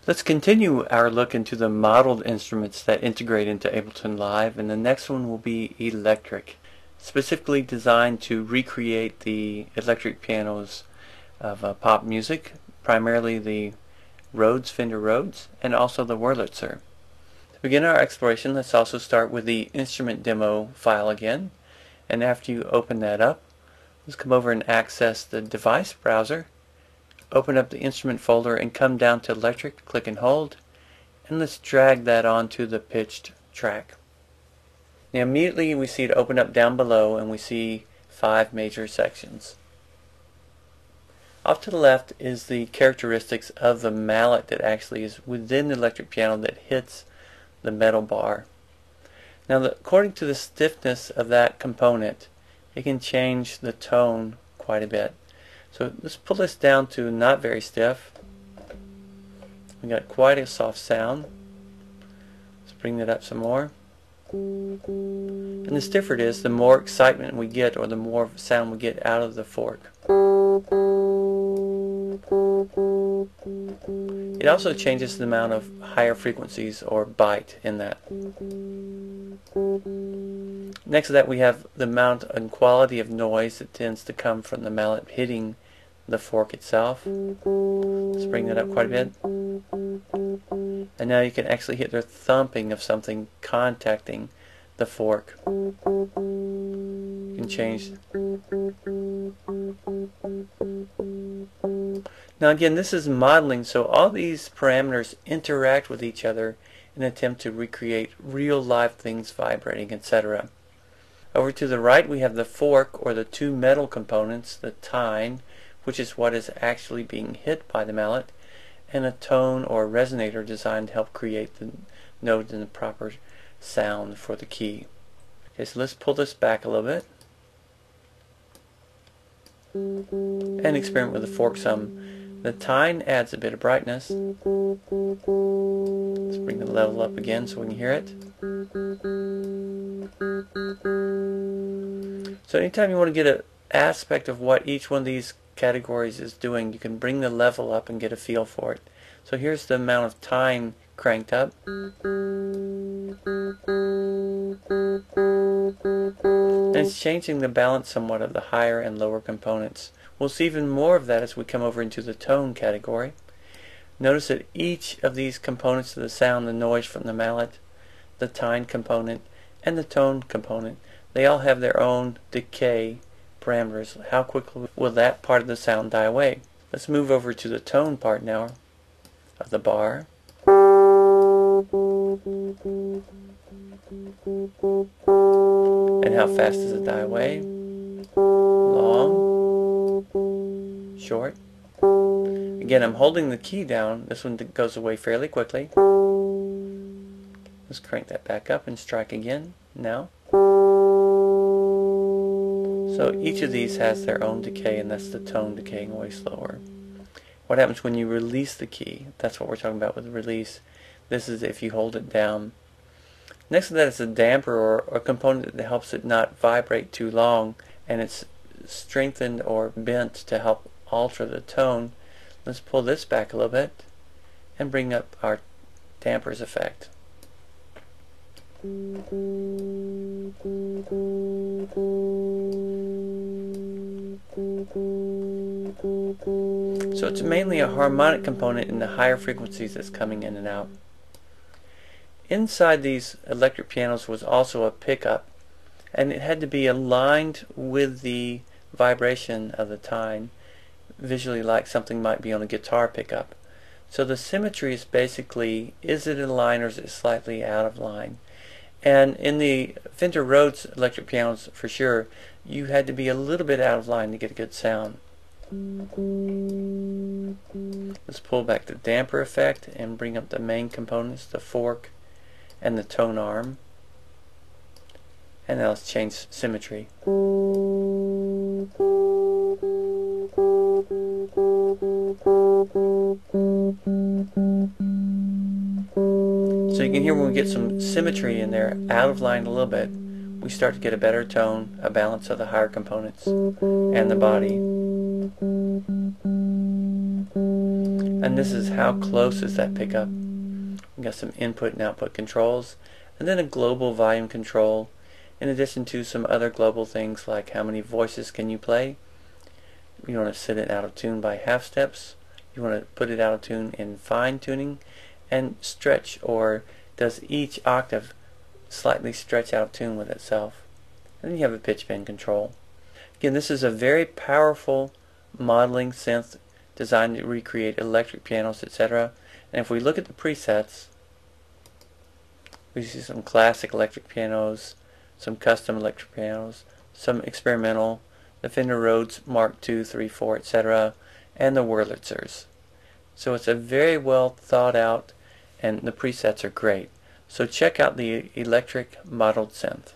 Let's continue our look into the modeled instruments that integrate into Ableton Live, and the next one will be electric, specifically designed to recreate the electric pianos of pop music, primarily the Fender Rhodes, and also the Wurlitzer. To begin our exploration, let's also start with the instrument demo file again, and after you open that up, let's come over and access the device browser. Open up the instrument folder and come down to electric, click and hold, and let's drag that onto the pitched track. Now immediately we see it open up down below and we see 5 major sections. Off to the left is the characteristics of the mallet that actually is within the electric piano that hits the metal bar. Now according to the stiffness of that component, it can change the tone quite a bit. So let's pull this down to not very stiff. We got quite a soft sound. Let's bring that up some more. And the stiffer it is, the more excitement we get, or the more sound we get out of the fork. It also changes the amount of higher frequencies or bite in that. Next to that we have the amount and quality of noise that tends to come from the mallet hitting the fork itself. Let's bring that up quite a bit. And now you can actually hear the thumping of something contacting the fork. You can change. Now again, this is modeling, so all these parameters interact with each other in an attempt to recreate real live things vibrating, etc. Over to the right we have the fork, or the 2 metal components, the tine, which is what is actually being hit by the mallet, and a tone or resonator designed to help create the note and the proper sound for the key. Okay, so let's pull this back a little bit and experiment with the fork some. The tine adds a bit of brightness. Let's bring the level up again so we can hear it. So anytime you want to get an aspect of what each one of these categories is doing, you can bring the level up and get a feel for it. So here's the amount of time cranked up. And it's changing the balance somewhat of the higher and lower components. We'll see even more of that as we come over into the tone category. Notice that each of these components of the sound, the noise from the mallet, the tine component, and the tone component, they all have their own decay parameters. How quickly will that part of the sound die away? Let's move over to the tone part now of the bar. And how fast does it die away? Long, short. Again, I'm holding the key down. This one goes away fairly quickly. Let's crank that back up and strike again now. So each of these has their own decay, and that's the tone decaying way slower. What happens when you release the key? That's what we're talking about with release. This is if you hold it down. Next to that is a damper, or a component that helps it not vibrate too long, and it's strengthened or bent to help alter the tone. Let's pull this back a little bit and bring up our dampers effect. So it's mainly a harmonic component in the higher frequencies that's coming in and out. Inside these electric pianos was also a pickup, and it had to be aligned with the vibration of the tine, visually like something might be on a guitar pickup. So the symmetry is basically, is it in line or is it slightly out of line? And in the Fender Rhodes electric pianos, for sure, you had to be a little bit out of line to get a good sound. Let's pull back the damper effect and bring up the main components, the fork and the tone arm. And now let's change symmetry. So you can hear when we get some symmetry in there, out of line a little bit, we start to get a better tone, a balance of the higher components and the body. And this is how close is that pickup. We got some input and output controls, and then a global volume control, in addition to some other global things like how many voices can you play. You want to set it out of tune by half steps. You want to put it out of tune in fine tuning, and stretch, or does each octave slightly stretch out of tune with itself. And then you have a pitch bend control. Again, this is a very powerful modeling synth designed to recreate electric pianos, etc. And if we look at the presets, we see some classic electric pianos, some custom electric pianos, some experimental, the Fender Rhodes Mark II, 3, 4, etc., and the Wurlitzers. So it's a very well thought out, and the presets are great. So check out the electric modeled synth.